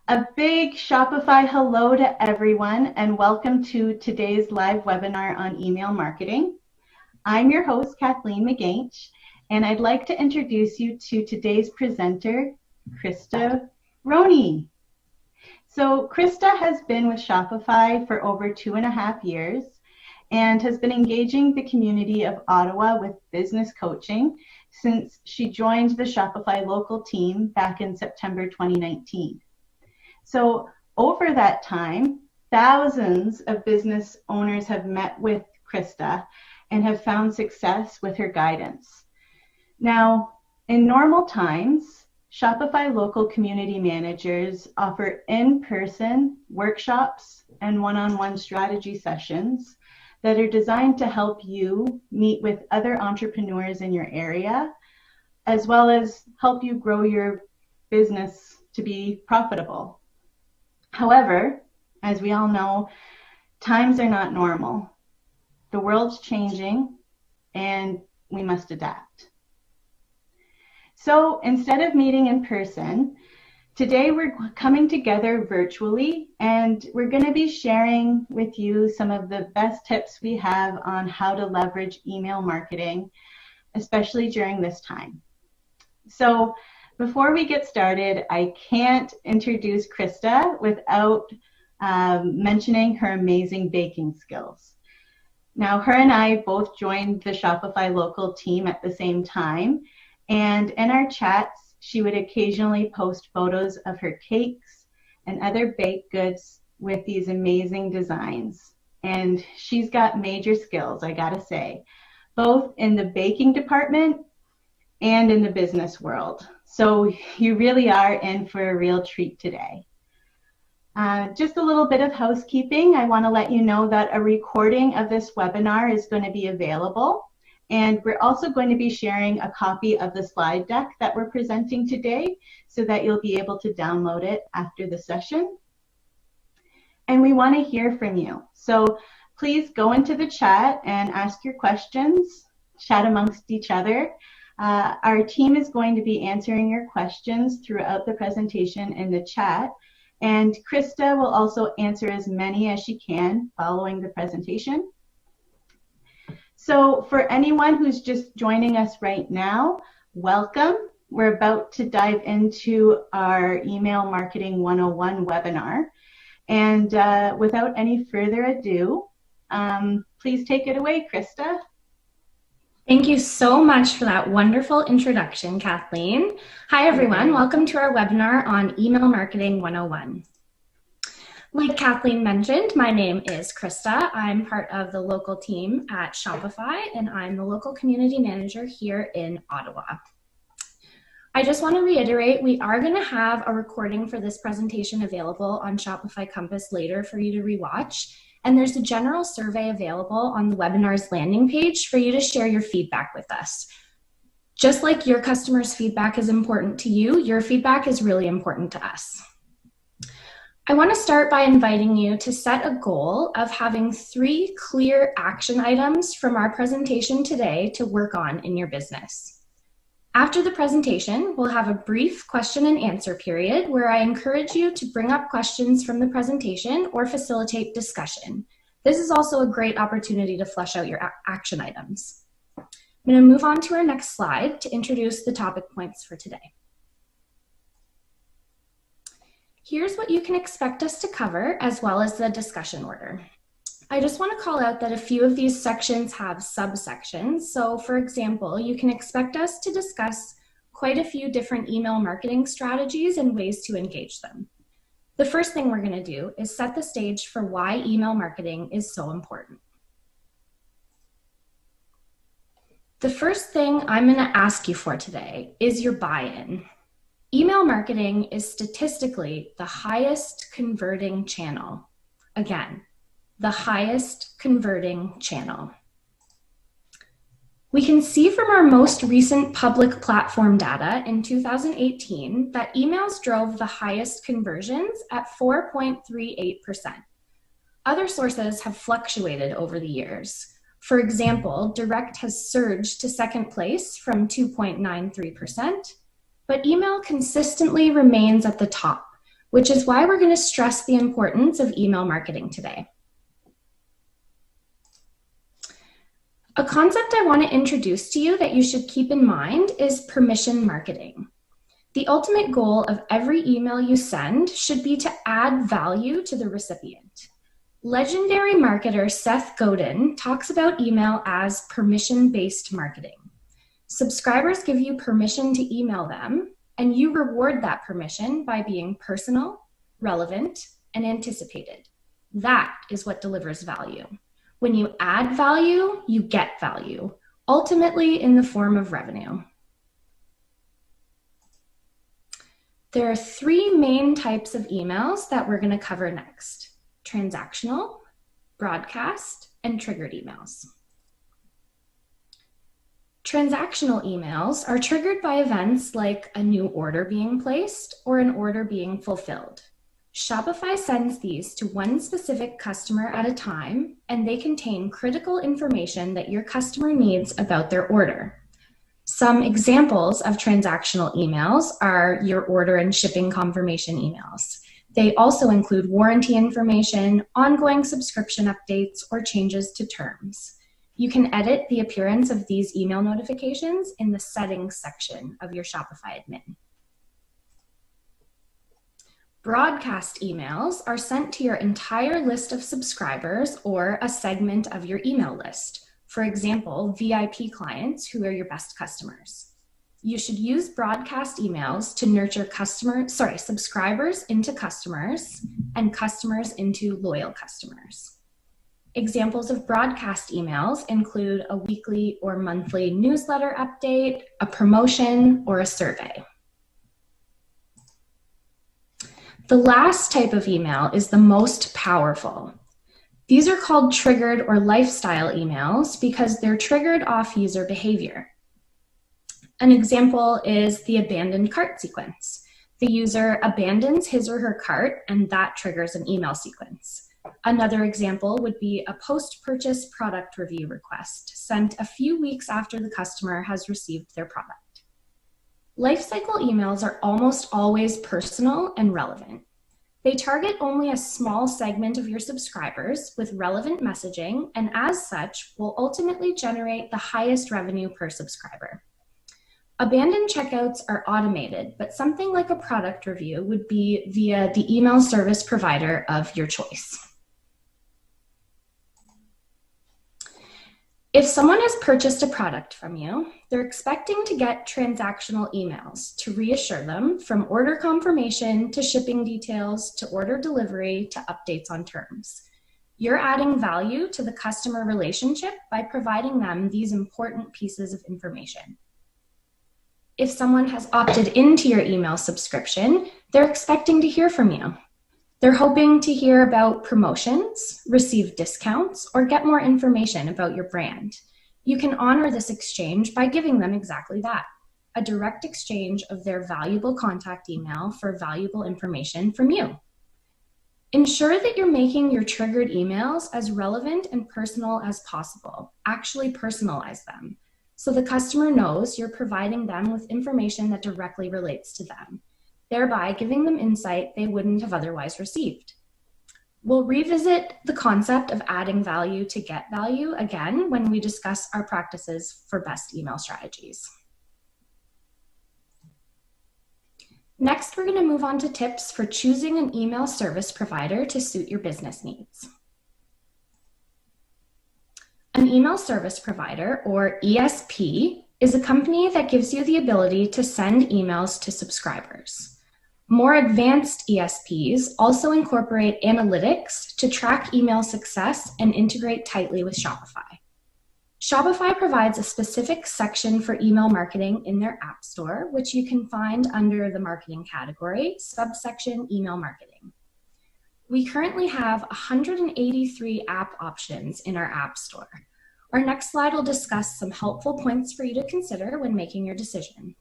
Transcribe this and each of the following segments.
A big Shopify hello to everyone and welcome to today's live webinar on email marketing. I'm your host, Kathleen McGainch, and I'd like to introduce you to today's presenter, Krista Roney. So Krista has been with Shopify for over 2.5 years and has been engaging the community of Ottawa with business coaching since she joined the Shopify local team back in September 2019. So over that time, thousands of business owners have met with Krista and have found success with her guidance. Now, in normal times, Shopify local community managers offer in-person workshops and one-on-one strategy sessions that are designed to help you meet with other entrepreneurs in your area, as well as help you grow your business to be profitable. However, as we all know, times are not normal. The world's changing and we must adapt. So instead of meeting in person, today we're coming together virtually and we're going to be sharing with you some of the best tips we have on how to leverage email marketing, especially during this time. So before we get started, I can't introduce Krista without mentioning her amazing baking skills. Now, her and I both joined the Shopify local team at the same time, and in our chats, she would occasionally post photos of her cakes and other baked goods with these amazing designs. And she's got major skills, I gotta say, both in the baking department and in the business world. So you really are in for a real treat today. Just a little bit of housekeeping. I want to let you know that a recording of this webinar is going to be available. And we're also going to be sharing a copy of the slide deck that we're presenting today so that you'll be able to download it after the session. And we want to hear from you. So please go into the chat and ask your questions, chat amongst each other. Our team is going to be answering your questions throughout the presentation in the chat, and Krista will also answer as many as she can following the presentation. So for anyone who's just joining us right now, welcome. We're about to dive into our Email Marketing 101 webinar. And without any further ado, please take it away, Krista. Thank you so much for that wonderful introduction, Kathleen. Hi, everyone. Welcome to our webinar on Email Marketing 101. Like Kathleen mentioned, my name is Krista. I'm part of the local team at Shopify, and I'm the local community manager here in Ottawa. I just want to reiterate, we are going to have a recording for this presentation available on Shopify Compass later for you to rewatch. And there's a general survey available on the webinar's landing page for you to share your feedback with us. Just like your customers' feedback is important to you, your feedback is really important to us. I want to start by inviting you to set a goal of having 3 clear action items from our presentation today to work on in your business. After the presentation, we'll have a brief question and answer period where I encourage you to bring up questions from the presentation or facilitate discussion. This is also a great opportunity to flesh out your action items. I'm going to move on to our next slide to introduce the topic points for today. Here's what you can expect us to cover, as well as the discussion order. I just want to call out that a few of these sections have subsections. So for example, you can expect us to discuss quite a few different email marketing strategies and ways to engage them. The first thing we're going to do is set the stage for why email marketing is so important. The first thing I'm going to ask you for today is your buy-in. Email marketing is statistically the highest converting channel. Again, the highest converting channel. We can see from our most recent public platform data in 2018 that emails drove the highest conversions at 4.38%. Other sources have fluctuated over the years. For example, direct has surged to second place from 2.93%, but email consistently remains at the top which is why we're going to stress the importance of email marketing today. A concept I want to introduce to you that you should keep in mind is permission marketing. The ultimate goal of every email you send should be to add value to the recipient. Legendary marketer Seth Godin talks about email as permission-based marketing. Subscribers give you permission to email them, and you reward that permission by being personal, relevant, and anticipated. That is what delivers value. When you add value, you get value, ultimately in the form of revenue. There are three main types of emails that we're going to cover next: transactional, broadcast, and triggered emails. Transactional emails are triggered by events like a new order being placed or an order being fulfilled. Shopify sends these to one specific customer at a time, and they contain critical information that your customer needs about their order. Some examples of transactional emails are your order and shipping confirmation emails. They also include warranty information, ongoing subscription updates, or changes to terms. You can edit the appearance of these email notifications in the settings section of your Shopify admin. Broadcast emails are sent to your entire list of subscribers or a segment of your email list. For example, VIP clients who are your best customers. You should use broadcast emails to nurture subscribers into customers and customers into loyal customers. Examples of broadcast emails include a weekly or monthly newsletter update, a promotion, or a survey. The last type of email is the most powerful. These are called triggered or lifestyle emails because they're triggered off user behavior. An example is the abandoned cart sequence. The user abandons his or her cart, and that triggers an email sequence. Another example would be a post-purchase product review request sent a few weeks after the customer has received their product. Lifecycle emails are almost always personal and relevant. They target only a small segment of your subscribers with relevant messaging, and as such, will ultimately generate the highest revenue per subscriber. Abandoned checkouts are automated, but something like a product review would be via the email service provider of your choice. If someone has purchased a product from you, they're expecting to get transactional emails to reassure them, from order confirmation to shipping details to order delivery to updates on terms. You're adding value to the customer relationship by providing them these important pieces of information. If someone has opted into your email subscription, they're expecting to hear from you. They're hoping to hear about promotions, receive discounts, or get more information about your brand. You can honor this exchange by giving them exactly that, a direct exchange of their valuable contact email for valuable information from you. Ensure that you're making your triggered emails as relevant and personal as possible. Actually personalize them, so the customer knows you're providing them with information that directly relates to them, thereby giving them insight they wouldn't have otherwise received. We'll revisit the concept of adding value to get value again when we discuss our practices for best email strategies. Next, we're going to move on to tips for choosing an email service provider to suit your business needs. An email service provider, or ESP, is a company that gives you the ability to send emails to subscribers. More advanced ESPs also incorporate analytics to track email success and integrate tightly with Shopify. Shopify provides a specific section for email marketing in their App Store, which you can find under the marketing category, subsection email marketing. We currently have 183 app options in our App Store. Our next slide will discuss some helpful points for you to consider when making your decision.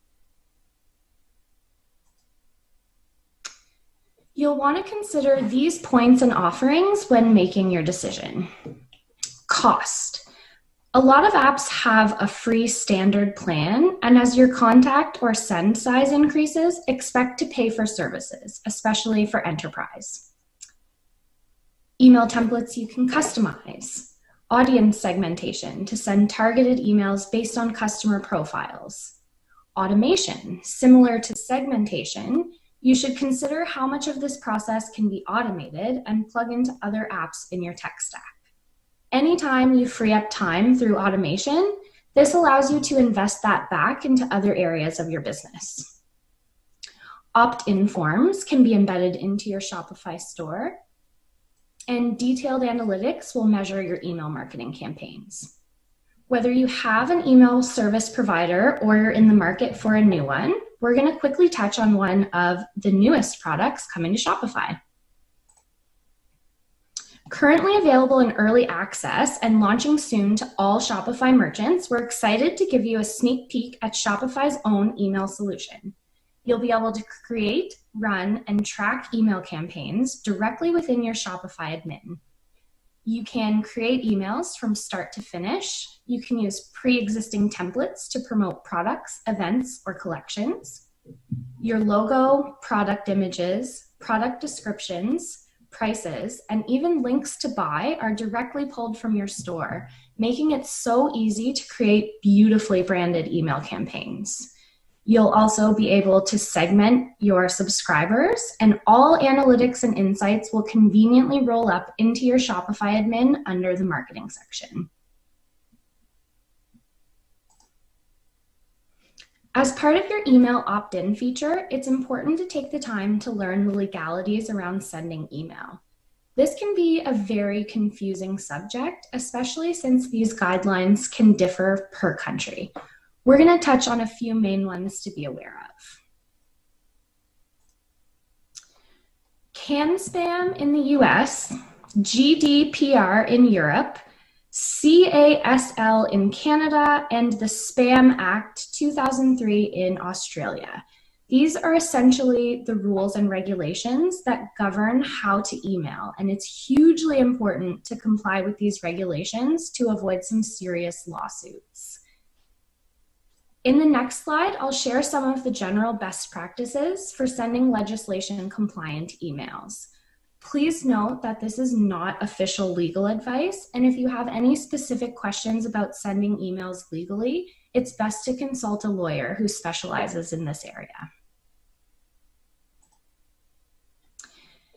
You'll want to consider these points and offerings when making your decision. Cost. A lot of apps have a free standard plan, and as your contact or send size increases, expect to pay for services, especially for enterprise. Email templates you can customize. Audience segmentation to send targeted emails based on customer profiles. Automation, similar to segmentation, you should consider how much of this process can be automated and plug into other apps in your tech stack. Anytime you free up time through automation, this allows you to invest that back into other areas of your business. Opt-in forms can be embedded into your Shopify store, and detailed analytics will measure your email marketing campaigns. Whether you have an email service provider or you're in the market for a new one, we're going to quickly touch on one of the newest products coming to Shopify. Currently available in early access and launching soon to all Shopify merchants, we're excited to give you a sneak peek at Shopify's own email solution. You'll be able to create, run, and track email campaigns directly within your Shopify admin. You can create emails from start to finish. You can use pre-existing templates to promote products, events, or collections. Your logo, product images, product descriptions, prices, and even links to buy are directly pulled from your store, making it so easy to create beautifully branded email campaigns. You'll also be able to segment your subscribers, and all analytics and insights will conveniently roll up into your Shopify admin under the marketing section. As part of your email opt-in feature, it's important to take the time to learn the legalities around sending email. This can be a very confusing subject, especially since these guidelines can differ per country. We're going to touch on a few main ones to be aware of. CAN spam in the US, GDPR in Europe, CASL in Canada, and the Spam Act 2003 in Australia. These are essentially the rules and regulations that govern how to email, and it's hugely important to comply with these regulations to avoid some serious lawsuits. In the next slide, I'll share some of the general best practices for sending legislation-compliant emails. Please note that this is not official legal advice, and if you have any specific questions about sending emails legally, it's best to consult a lawyer who specializes in this area.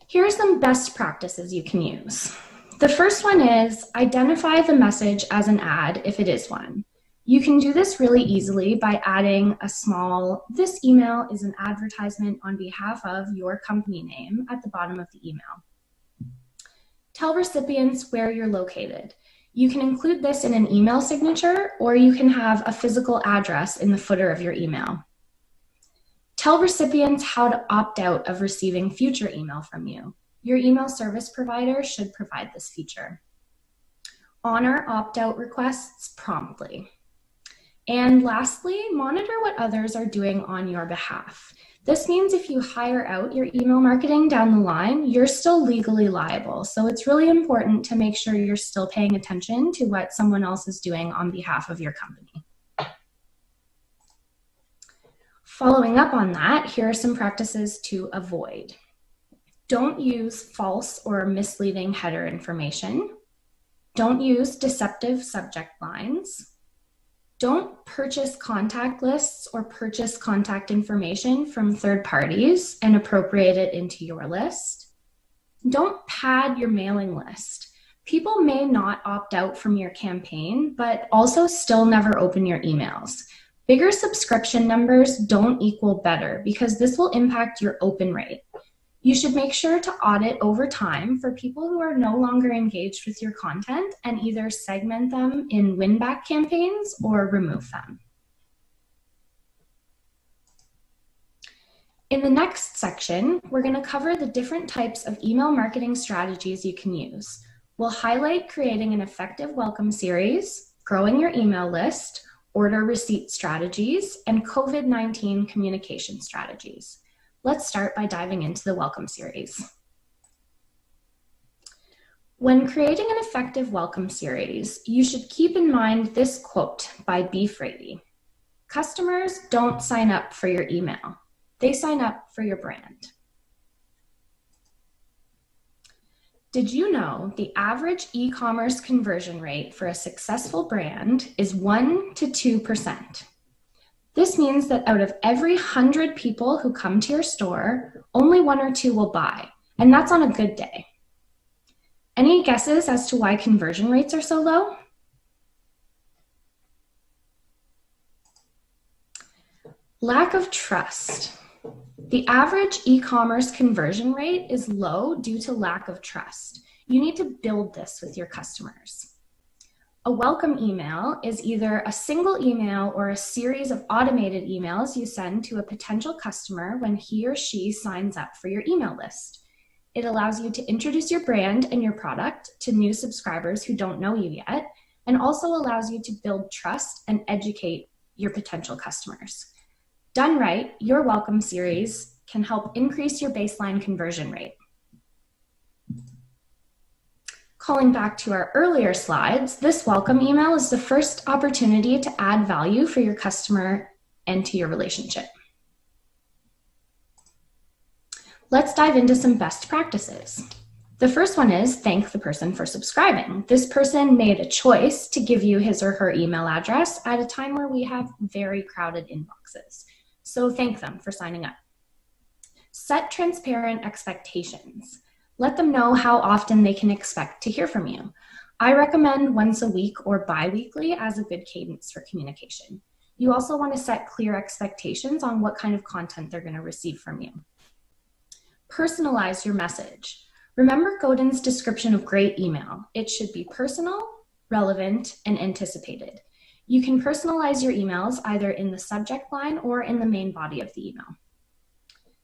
Here are some best practices you can use. The first one is identify the message as an ad if it is one. You can do this really easily by adding a small, "This email is an advertisement on behalf of your company name" at the bottom of the email. Tell recipients where you're located. You can include this in an email signature, or you can have a physical address in the footer of your email. Tell recipients how to opt out of receiving future email from you. Your email service provider should provide this feature. Honor opt-out requests promptly. And lastly, monitor what others are doing on your behalf. This means if you hire out your email marketing down the line, you're still legally liable. So it's really important to make sure you're still paying attention to what someone else is doing on behalf of your company. Following up on that, here are some practices to avoid. Don't use false or misleading header information. Don't use deceptive subject lines. Don't purchase contact lists or purchase contact information from third parties and appropriate it into your list. Don't pad your mailing list. People may not opt out from your campaign, but also still never open your emails. Bigger subscription numbers don't equal better because this will impact your open rate. You should make sure to audit over time for people who are no longer engaged with your content and either segment them in win-back campaigns or remove them. In the next section, we're going to cover the different types of email marketing strategies you can use. We'll highlight creating an effective welcome series, growing your email list, order receipt strategies, and COVID-19 communication strategies. Let's start by diving into the welcome series. When creating an effective welcome series, you should keep in mind this quote by Beef Rady. Customers don't sign up for your email. They sign up for your brand. Did you know the average e-commerce conversion rate for a successful brand is 1 to 2%? This means that out of every 100 people who come to your store, only 1 or 2 will buy, and that's on a good day. Any guesses as to why conversion rates are so low? Lack of trust. The average e-commerce conversion rate is low due to lack of trust. You need to build this with your customers. A welcome email is either a single email or a series of automated emails you send to a potential customer when he or she signs up for your email list. It allows you to introduce your brand and your product to new subscribers who don't know you yet, and also allows you to build trust and educate your potential customers. Done right, your welcome series can help increase your baseline conversion rate. Calling back to our earlier slides, this welcome email is the first opportunity to add value for your customer and to your relationship. Let's dive into some best practices. The first one is thank the person for subscribing. This person made a choice to give you his or her email address at a time where we have very crowded inboxes. So thank them for signing up. Set transparent expectations. Let them know how often they can expect to hear from you. I recommend once a week or bi-weekly as a good cadence for communication. You also want to set clear expectations on what kind of content they're going to receive from you. Personalize your message. Remember Godin's description of great email. It should be personal, relevant, and anticipated. You can personalize your emails either in the subject line or in the main body of the email.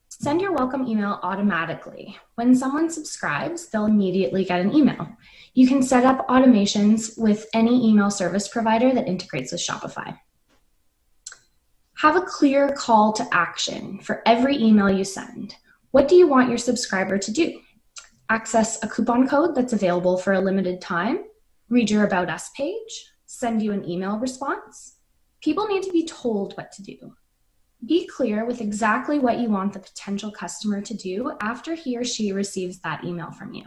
Send your welcome email automatically. When someone subscribes, they'll immediately get an email. You can set up automations with any email service provider that integrates with Shopify. Have a clear call to action for every email you send. What do you want your subscriber to do? Access a coupon code that's available for a limited time? Read your About Us page? Send you an email response? People need to be told what to do. Be clear with exactly what you want the potential customer to do after he or she receives that email from you.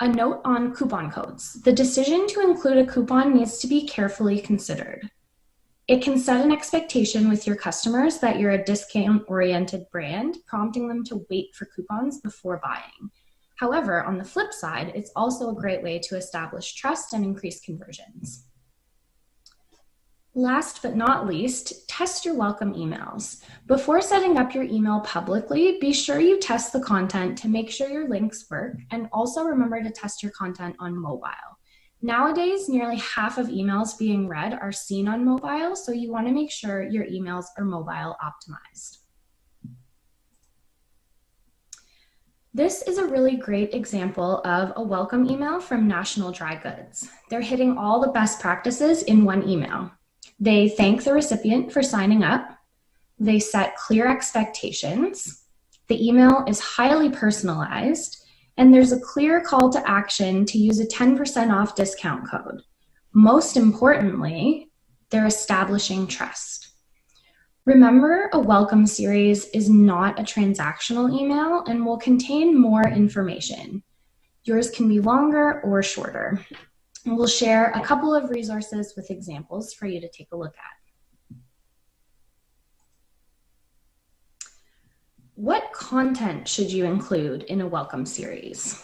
A note on coupon codes. The decision to include a coupon needs to be carefully considered. It can set an expectation with your customers that you're a discount-oriented brand, prompting them to wait for coupons before buying. However, on the flip side, it's also a great way to establish trust and increase conversions. Last but not least, test your welcome emails. Before setting up your email publicly, be sure you test the content to make sure your links work, and also remember to test your content on mobile. Nowadays, nearly half of emails being read are seen on mobile, so you want to make sure your emails are mobile optimized. This is a really great example of a welcome email from National Dry Goods. They're hitting all the best practices in one email. They thank the recipient for signing up. They set clear expectations. The email is highly personalized, and there's a clear call to action to use a 10% off discount code. Most importantly, they're establishing trust. Remember, a welcome series is not a transactional email and will contain more information. Yours can be longer or shorter. And we'll share a couple of resources with examples for you to take a look at. What content should you include in a welcome series?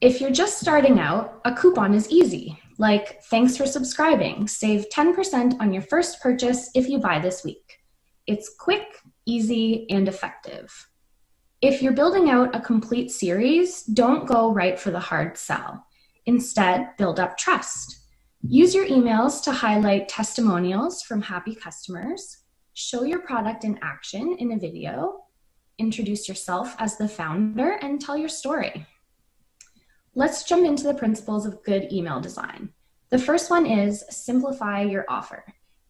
If you're just starting out, a coupon is easy, like thanks for subscribing, save 10% on your first purchase if you buy this week. It's quick, easy, and effective. If you're building out a complete series, don't go right for the hard sell. Instead, build up trust. Use your emails to highlight testimonials from happy customers, show your product in action in a video, introduce yourself as the founder, and tell your story. Let's jump into the principles of good email design. The first one is simplify your offer.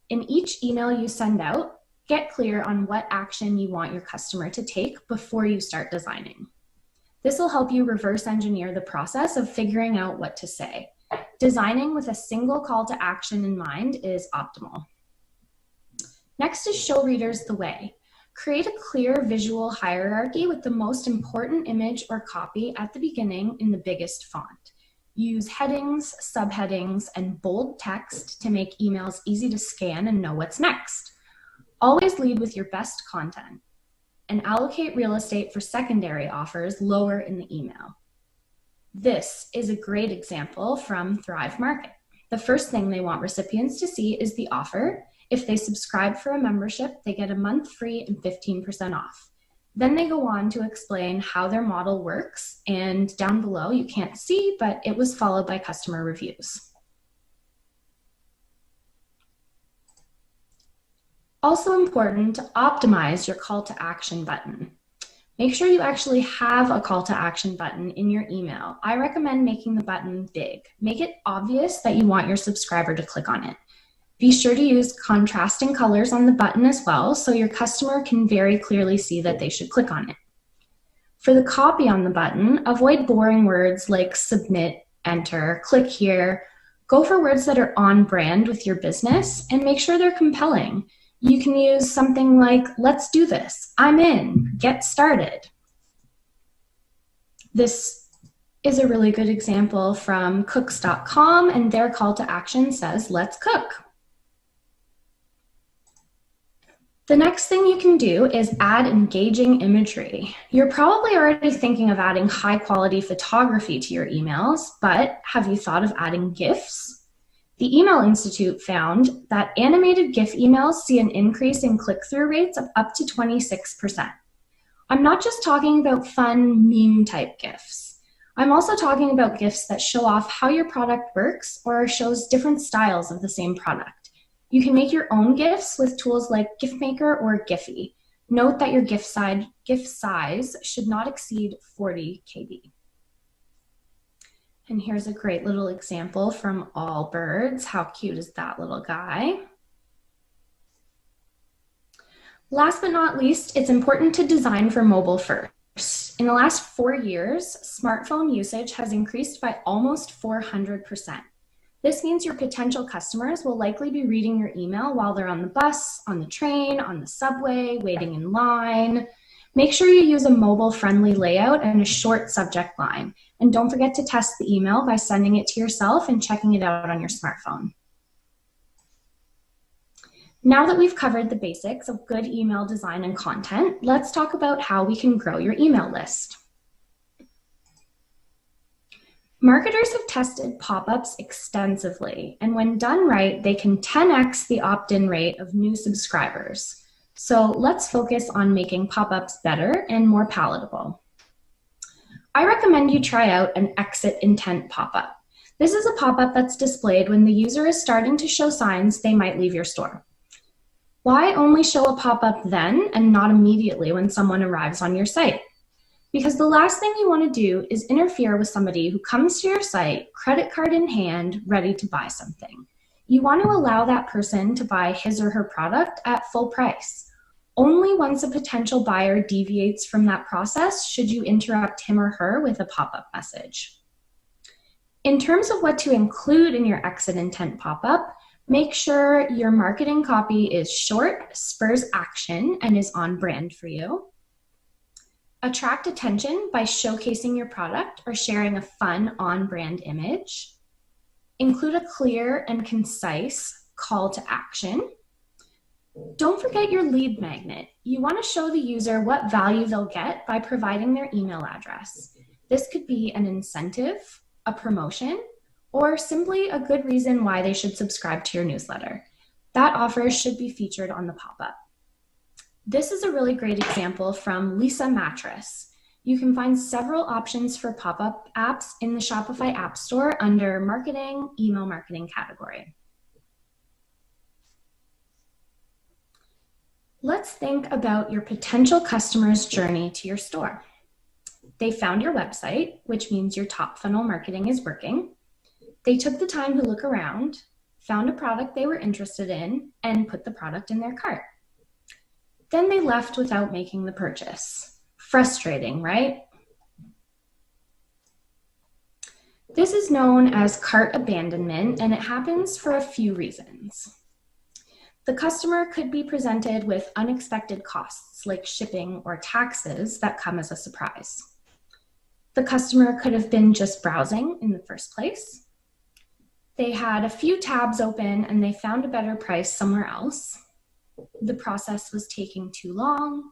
In each email you send out, get clear on what action you want your customer to take before you start designing. This will help you reverse engineer the process of figuring out what to say. Designing with a single call to action in mind is optimal. Next is show readers the way. Create a clear visual hierarchy with the most important image or copy at the beginning in the biggest font. Use headings, subheadings, and bold text to make emails easy to scan and know what's next. Always lead with your best content and allocate real estate for secondary offers lower in the email. This is a great example from Thrive Market. The first thing they want recipients to see is the offer. If they subscribe for a membership, they get a month free and 15% off. Then they go on to explain how their model works, and down below you can't see, but it was followed by customer reviews. Also important to optimize your call to action button. Make sure you actually have a call to action button in your email. I recommend making the button big. Make it obvious that you want your subscriber to click on it. Be sure to use contrasting colors on the button as well, so your customer can very clearly see that they should click on it. For the copy on the button, avoid boring words like submit, enter, click here. Go for words that are on brand with your business and make sure they're compelling. You can use something like, let's do this, I'm in, get started. This is a really good example from cooks.com, and their call to action says, let's cook. The next thing you can do is add engaging imagery. You're probably already thinking of adding high quality photography to your emails, but have you thought of adding GIFs? The Email Institute found that animated GIF emails see an increase in click-through rates of up to 26%. I'm not just talking about fun meme type GIFs. I'm also talking about GIFs that show off how your product works or shows different styles of the same product. You can make your own GIFs with tools like GIFmaker or Giphy. Note that your GIF size should not exceed 40 KB. And here's a great little example from Allbirds. How cute is that little guy? Last but not least, it's important to design for mobile first. In the last 4 years, smartphone usage has increased by almost 400%. This means your potential customers will likely be reading your email while they're on the bus, on the train, on the subway, waiting in line. Make sure you use a mobile-friendly layout and a short subject line. And don't forget to test the email by sending it to yourself and checking it out on your smartphone. Now that we've covered the basics of good email design and content, let's talk about how we can grow your email list. Marketers have tested pop-ups extensively, and when done right, they can 10x the opt-in rate of new subscribers. So let's focus on making pop-ups better and more palatable. I recommend you try out an exit intent pop-up. This is a pop-up that's displayed when the user is starting to show signs they might leave your store. Why only show a pop-up then and not immediately when someone arrives on your site? Because the last thing you want to do is interfere with somebody who comes to your site, credit card in hand, ready to buy something. You want to allow that person to buy his or her product at full price. Only once a potential buyer deviates from that process should you interrupt him or her with a pop-up message. In terms of what to include in your exit intent pop-up, make sure your marketing copy is short, spurs action, and is on brand for you. Attract attention by showcasing your product or sharing a fun on-brand image. Include a clear and concise call to action. Don't forget your lead magnet. You want to show the user what value they'll get by providing their email address. This could be an incentive, a promotion, or simply a good reason why they should subscribe to your newsletter. That offer should be featured on the pop-up. This is a really great example from Lisa Mattress. You can find several options for pop-up apps in the Shopify App Store under Marketing, Email Marketing category. Let's think about your potential customer's journey to your store. They found your website, which means your top funnel marketing is working. They took the time to look around, found a product they were interested in, and put the product in their cart. Then they left without making the purchase. Frustrating, right? This is known as cart abandonment, and it happens for a few reasons. The customer could be presented with unexpected costs like shipping or taxes that come as a surprise. The customer could have been just browsing in the first place. They had a few tabs open and they found a better price somewhere else. The process was taking too long.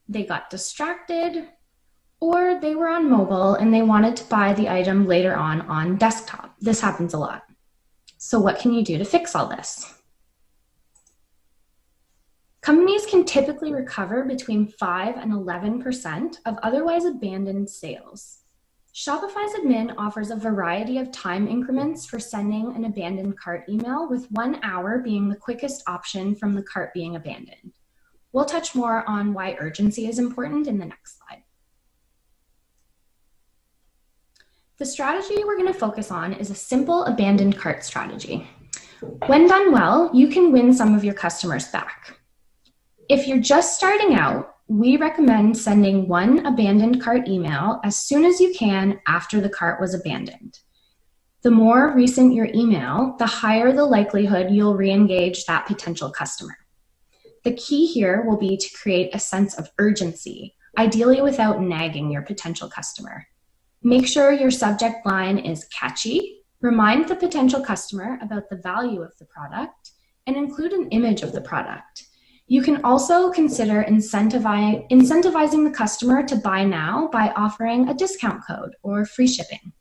They got distracted, or they were on mobile and they wanted to buy the item later on desktop. This happens a lot. So what can you do to fix all this? Companies can typically recover between 5 and 11% of otherwise abandoned sales. Shopify's admin offers a variety of time increments for sending an abandoned cart email, with 1 hour being the quickest option from the cart being abandoned. We'll touch more on why urgency is important in the next slide. The strategy we're going to focus on is a simple abandoned cart strategy. When done well, you can win some of your customers back. If you're just starting out, we recommend sending one abandoned cart email as soon as you can after the cart was abandoned. The more recent your email, the higher the likelihood you'll re-engage that potential customer. The key here will be to create a sense of urgency, ideally without nagging your potential customer. Make sure your subject line is catchy, remind the potential customer about the value of the product, and include an image of the product. You can also consider incentivizing the customer to buy now by offering a discount code or free shipping.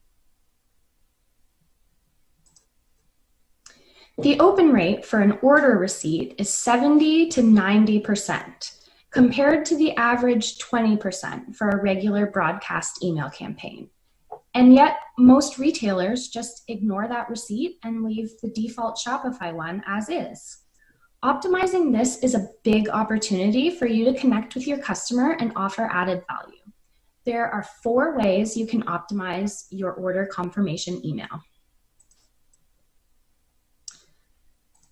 The open rate for an order receipt is 70 to 90%, compared to the average 20% for a regular broadcast email campaign. And yet, most retailers just ignore that receipt and leave the default Shopify one as is. Optimizing this is a big opportunity for you to connect with your customer and offer added value. There are 4 ways you can optimize your order confirmation email.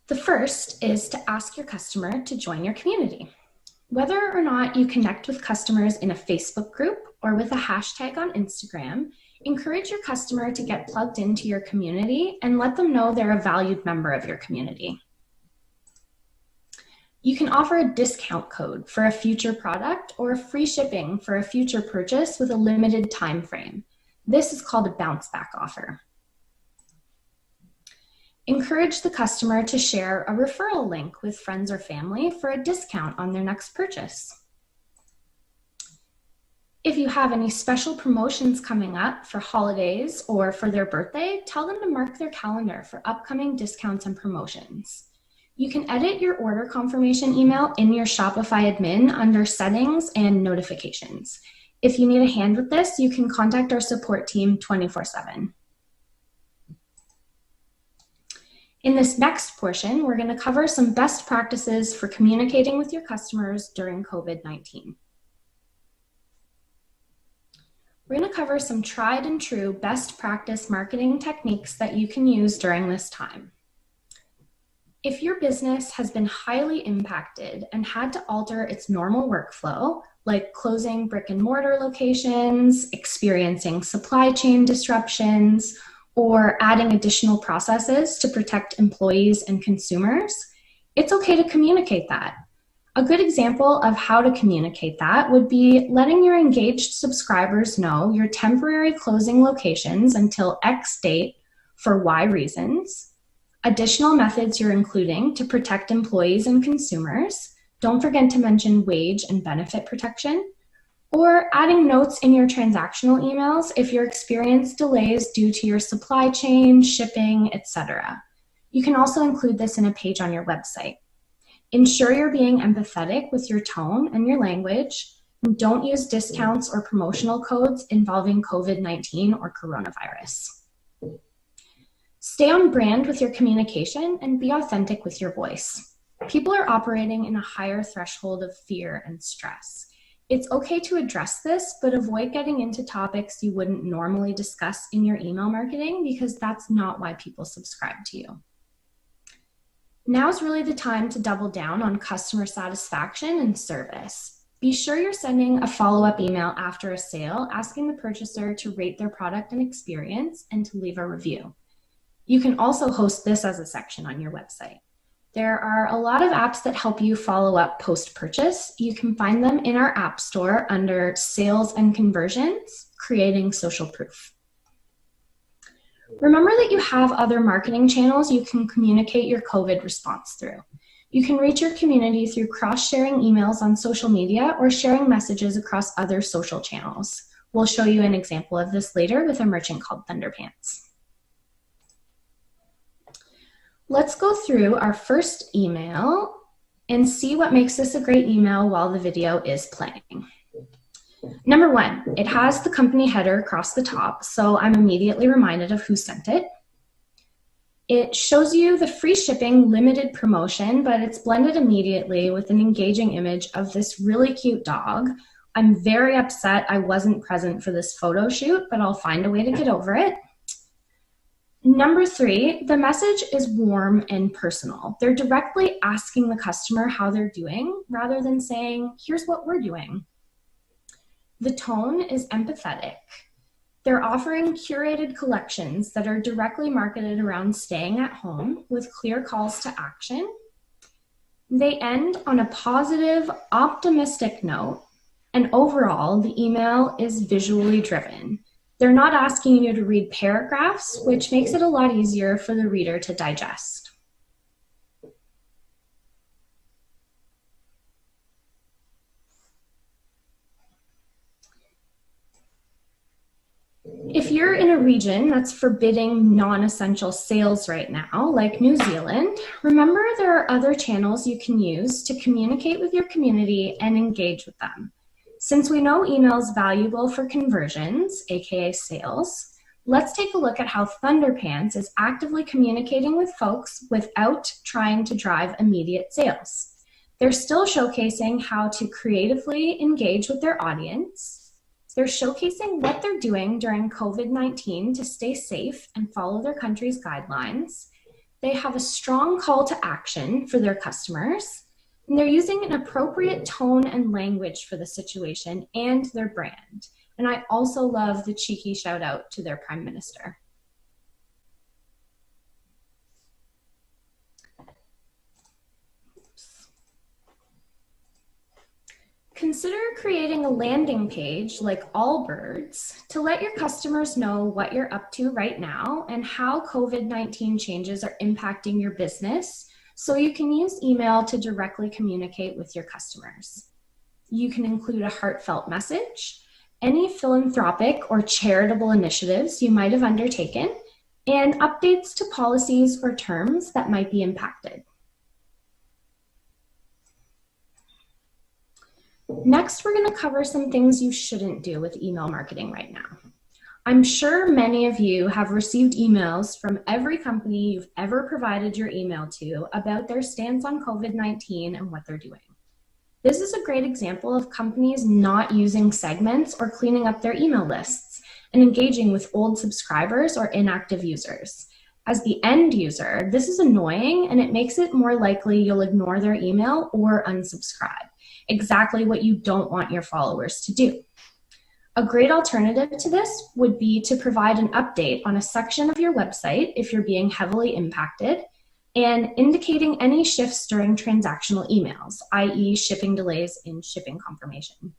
The first is to ask your customer to join your community. Whether or not you connect with customers in a Facebook group or with a hashtag on Instagram, encourage your customer to get plugged into your community and let them know they're a valued member of your community. You can offer a discount code for a future product or free shipping for a future purchase with a limited time frame. This is called a bounce back offer. Encourage the customer to share a referral link with friends or family for a discount on their next purchase. If you have any special promotions coming up for holidays or for their birthday, tell them to mark their calendar for upcoming discounts and promotions. You can edit your order confirmation email in your Shopify admin under settings and notifications. If you need a hand with this, you can contact our support team 24/7. In this next portion, we're going to cover some best practices for communicating with your customers during COVID-19. We're going to cover some tried and true best practice marketing techniques that you can use during this time. If your business has been highly impacted and had to alter its normal workflow, like closing brick and mortar locations, experiencing supply chain disruptions, or adding additional processes to protect employees and consumers, it's okay to communicate that. A good example of how to communicate that would be letting your engaged subscribers know you're temporarily closing locations until X date for Y reasons, additional methods you're including to protect employees and consumers. Don't forget to mention wage and benefit protection, or adding notes in your transactional emails if you experience delays due to your supply chain, shipping, etc. You can also include this in a page on your website. Ensure you're being empathetic with your tone and your language, and don't use discounts or promotional codes involving COVID-19 or coronavirus. Stay on brand with your communication and be authentic with your voice. People are operating in a higher threshold of fear and stress. It's okay to address this, but avoid getting into topics you wouldn't normally discuss in your email marketing, because that's not why people subscribe to you. Now's really the time to double down on customer satisfaction and service. be sure you're sending a follow-up email after a sale asking the purchaser to rate their product and experience and to leave a review. You can also host this as a section on your website. There are a lot of apps that help you follow up post-purchase. You can find them in our App Store under Sales and Conversions, Creating Social Proof. Remember that you have other marketing channels you can communicate your COVID response through. You can reach your community through cross-sharing emails on social media or sharing messages across other social channels. We'll show you an example of this later with a merchant called Thunderpants. Let's go through our first email and see what makes this a great email while the video is playing. Number one, it has the company header across the top, so I'm immediately reminded of who sent it. It shows you the free shipping limited promotion, but it's blended immediately with an engaging image of this really cute dog. I'm very upset I wasn't present for this photo shoot, but I'll find a way to get over it. Number three, the message is warm and personal. They're directly asking the customer how they're doing rather than saying, here's what we're doing. The tone is empathetic. They're offering curated collections that are directly marketed around staying at home with clear calls to action. They end on a positive, optimistic note, and overall, the email is visually driven. They're not asking you to read paragraphs, which makes it a lot easier for the reader to digest. If you're in a region that's forbidding non-essential sales right now, like New Zealand, remember there are other channels you can use to communicate with your community and engage with them. Since we know email is valuable for conversions, aka sales, let's take a look at how Thunderpants is actively communicating with folks without trying to drive immediate sales. They're still showcasing how to creatively engage with their audience. They're showcasing what they're doing during COVID-19 to stay safe and follow their country's guidelines. They have a strong call to action for their customers. And they're using an appropriate tone and language for the situation and their brand. And I also love the cheeky shout out to their Prime Minister. Consider creating a landing page like Allbirds to let your customers know what you're up to right now and how COVID-19 changes are impacting your business, so you can use email to directly communicate with your customers. You can include a heartfelt message, any philanthropic or charitable initiatives you might have undertaken, and updates to policies or terms that might be impacted. Next, we're going to cover some things you shouldn't do with email marketing right now. I'm sure many of you have received emails from every company you've ever provided your email to about their stance on COVID-19 and what they're doing. This is a great example of companies not using segments or cleaning up their email lists and engaging with old subscribers or inactive users. As the end user, this is annoying and it makes it more likely you'll ignore their email or unsubscribe, exactly what you don't want your followers to do. A great alternative to this would be to provide an update on a section of your website if you're being heavily impacted and indicating any shifts during transactional emails, i.e. shipping delays in shipping confirmation.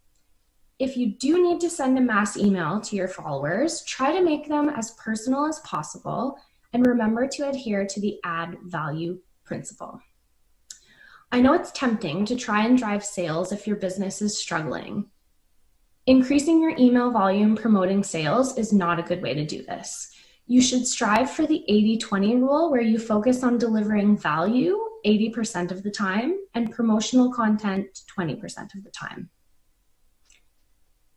If you do need to send a mass email to your followers, try to make them as personal as possible and remember to adhere to the add value principle. I know it's tempting to try and drive sales if your business is struggling. Increasing your email volume promoting sales is not a good way to do this. You should strive for the 80-20 rule where you focus on delivering value 80% of the time and promotional content 20% of the time.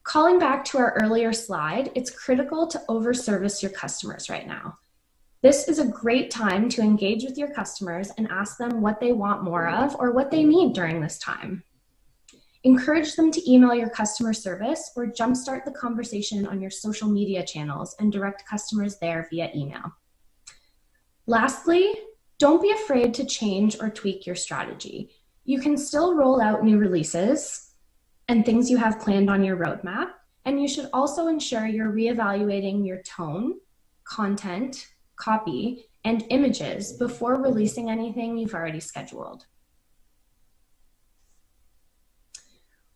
Calling back to our earlier slide, it's critical to overservice your customers right now. This is a great time to engage with your customers and ask them what they want more of or what they need during this time. Encourage them to email your customer service or jumpstart the conversation on your social media channels and direct customers there via email. Lastly, don't be afraid to change or tweak your strategy. You can still roll out new releases and things you have planned on your roadmap. And you should also ensure you're reevaluating your tone, content, copy, and images before releasing anything you've already scheduled.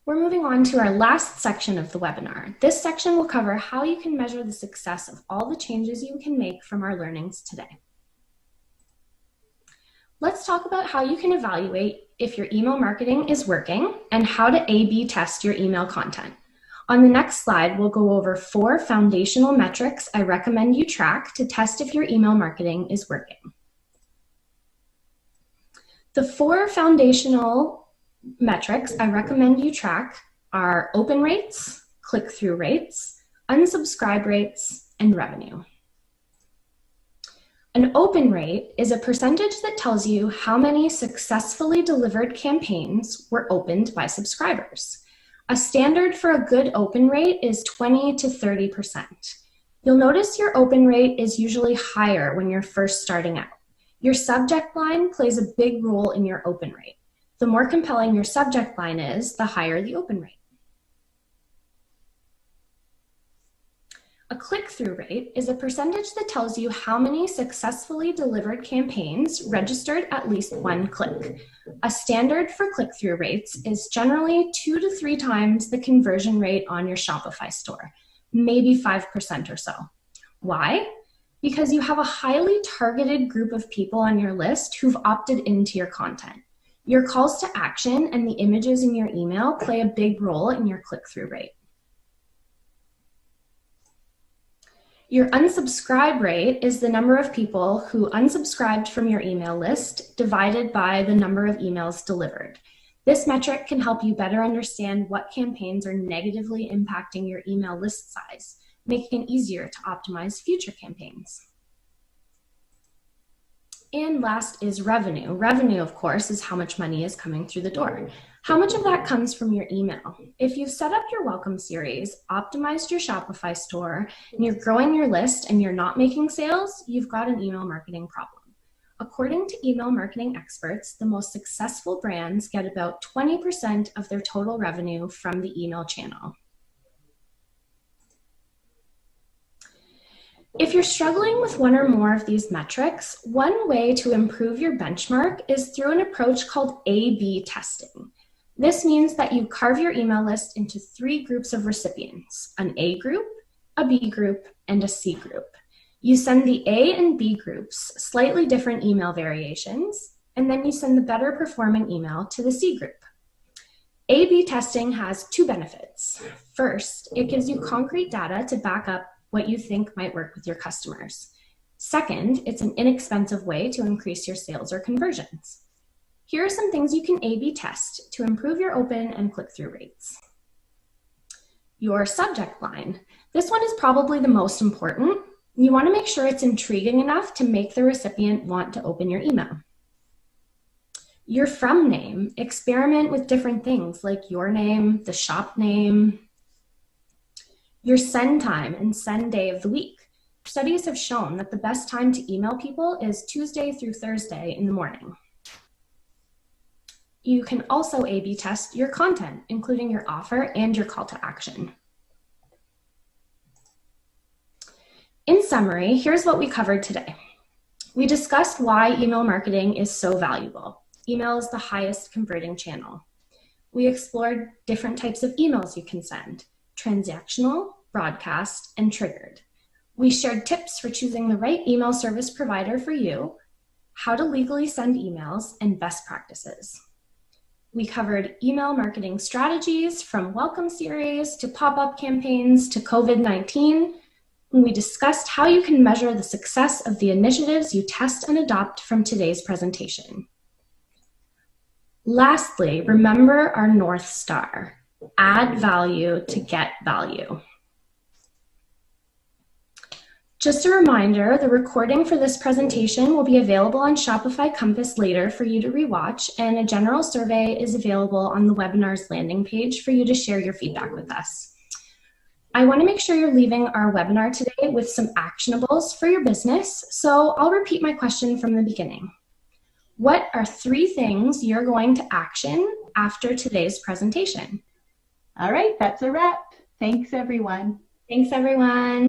We're moving on to our last section of the webinar. This section will cover how you can measure the success of all the changes you can make from our learnings today. Let's talk about how you can evaluate if your email marketing is working and how to A/B test your email content. On the next slide, we'll go over 4 foundational metrics I recommend you track to test if your email marketing is working. The 4 foundational metrics I recommend you track are open rates, click-through rates, unsubscribe rates, and revenue. An open rate is a percentage that tells you how many successfully delivered campaigns were opened by subscribers. A standard for a good open rate is 20 to 30%. You'll notice your open rate is usually higher when you're first starting out. Your subject line plays a big role in your open rate. The more compelling your subject line is, the higher the open rate. A click-through rate is a percentage that tells you how many successfully delivered campaigns registered at least 1 click. A standard for click-through rates is generally 2 to 3 times the conversion rate on your Shopify store, maybe 5% or so. Why? Because you have a highly targeted group of people on your list who've opted into your content. Your calls to action and the images in your email play a big role in your click-through rate. Your unsubscribe rate is the number of people who unsubscribed from your email list divided by the number of emails delivered. This metric can help you better understand what campaigns are negatively impacting your email list size, making it easier to optimize future campaigns. And last is revenue. Revenue, of course, is how much money is coming through the door. How much of that comes from your email? If you've set up your welcome series, optimized your Shopify store, and you're growing your list and you're not making sales, you've got an email marketing problem. According to email marketing experts, the most successful brands get about 20% of their total revenue from the email channel. If you're struggling with one or more of these metrics, one way to improve your benchmark is through an approach called A/B testing. This means that you carve your email list into 3 groups of recipients, an A group, a B group, and a C group. You send the A and B groups slightly different email variations, and then you send the better performing email to the C group. A/B testing has 2 benefits. First, it gives you concrete data to back up what you think might work with your customers. Second, it's an inexpensive way to increase your sales or conversions. Here are some things you can A/B test to improve your open and click-through rates. Your subject line. This one is probably the most important. You want to make sure it's intriguing enough to make the recipient want to open your email. Your from name. Experiment with different things like your name, the shop name. Your send time and send day of the week. Studies have shown that the best time to email people is Tuesday through Thursday in the morning. You can also A/B test your content, including your offer and your call to action. In summary, here's what we covered today. We discussed why email marketing is so valuable. Email is the highest converting channel. We explored different types of emails you can send: transactional, broadcast, and triggered. We shared tips for choosing the right email service provider for you, how to legally send emails, and best practices. We covered email marketing strategies from welcome series to pop-up campaigns to COVID-19. We discussed how you can measure the success of the initiatives you test and adopt from today's presentation. Lastly, remember our North Star: add value to get value. Just a reminder, the recording for this presentation will be available on Shopify Compass later for you to rewatch, and a general survey is available on the webinar's landing page for you to share your feedback with us. I want to make sure you're leaving our webinar today with some actionables for your business, so I'll repeat my question from the beginning. What are 3 things you're going to action after today's presentation? All right, that's a wrap. Thanks, everyone. Thanks, everyone.